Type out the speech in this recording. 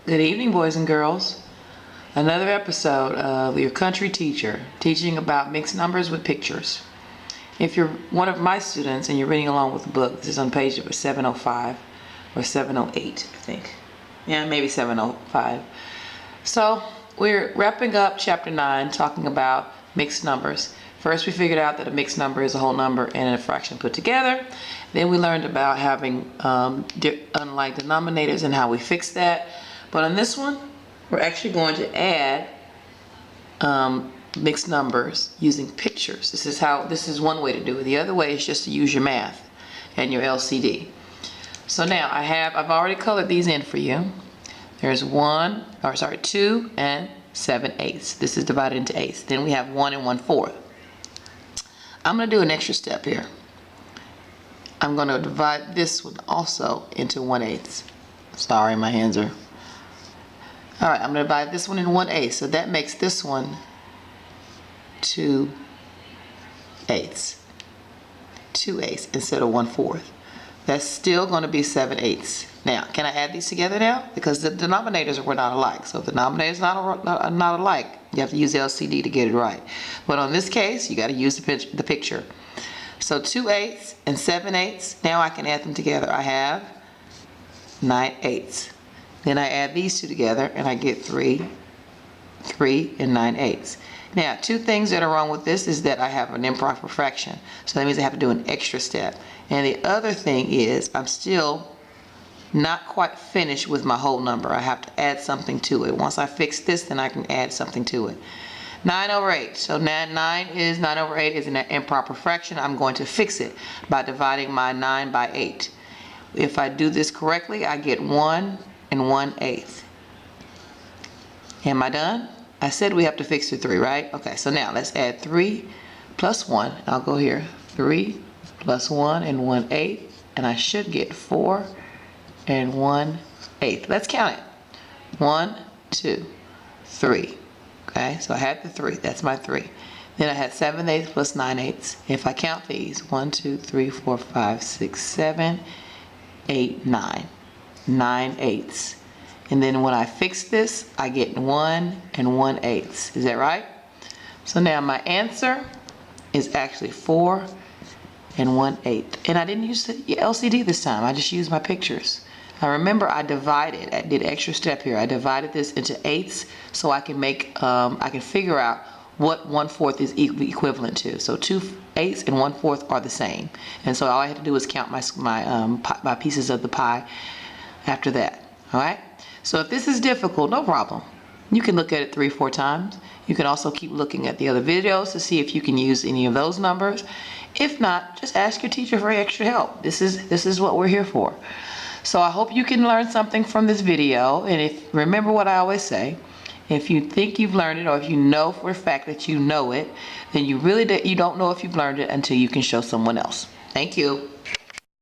Good evening, boys and girls. Another episode of Your Country Teacher, teaching about mixed numbers with pictures. If you're one of my students and you're reading along with the book, this is on page 705 or 708, I think. Yeah, maybe 705. So we're wrapping up chapter 9, talking about mixed numbers. First, we figured out that a mixed number is a whole number and a fraction put together. Then we learned about having unlike denominators and how we fix that. But on this one, we're actually going to add mixed numbers using pictures. This is one way to do it. The other way is just to use your math and your LCD. So now I've already colored these in for you. There's 2 and 7/8. This is divided into eighths. Then we have 1 and 1/4. I'm going to do an extra step here. I'm going to divide this one also into 1/8. Sorry, my hands are... Alright, I'm going to divide this one in 1/8. So that makes this one 2/8. 2/8 instead of 1/4. That's still going to be 7/8. Now, can I add these together now? Because the denominators were not alike. So if the denominators are not alike, you have to use LCD to get it right. But on this case, you got to use the picture. So 2/8 and 7/8. Now I can add them together. I have 9/8. Then I add these two together and I get 3 and 9/8. Now, two things that are wrong with this is that I have an improper fraction. So that means I have to do an extra step. And the other thing is I'm still not quite finished with my whole number. I have to add something to it. Once I fix this, then I can add something to it. 9/8. So now 9/8 is an improper fraction. I'm going to fix it by dividing my 9 by 8. If I do this correctly, I get 1 and 1/8. Am I done? I said we have to fix the 3, right? Okay, so now let's add 3 plus 1. I'll go here. 3 plus 1 and 1/8. And I should get 4 and 1/8. Let's count it. 1, 2, 3. Okay, so I had the 3. That's my 3. Then I had 7/8 plus 9/8. If I count these, 1, 2, 3, 4, 5, 6, 7, 8, 9. 9/8. And then when I fix this, I get 1 and 1/8. Is that right? So now my answer is actually 4 and 1/8. And I didn't use the LCD this time. I just used my pictures. Now remember, I did an extra step here. I divided this into eighths so I can I can figure out what 1/4 is equivalent to. So 2/8 and 1/4 are the same. And so all I had to do was count my pieces of the pie after that. All right? So if this is difficult, no problem. You can look at it 3-4 times. You can also keep looking at the other videos to see if you can use any of those numbers. If not, just ask your teacher for extra help. This is what we're here for. So I hope you can learn something from this video. And remember what I always say, if you think you've learned it or if you know for a fact that you know it, then you don't know if you've learned it until you can show someone else. Thank you.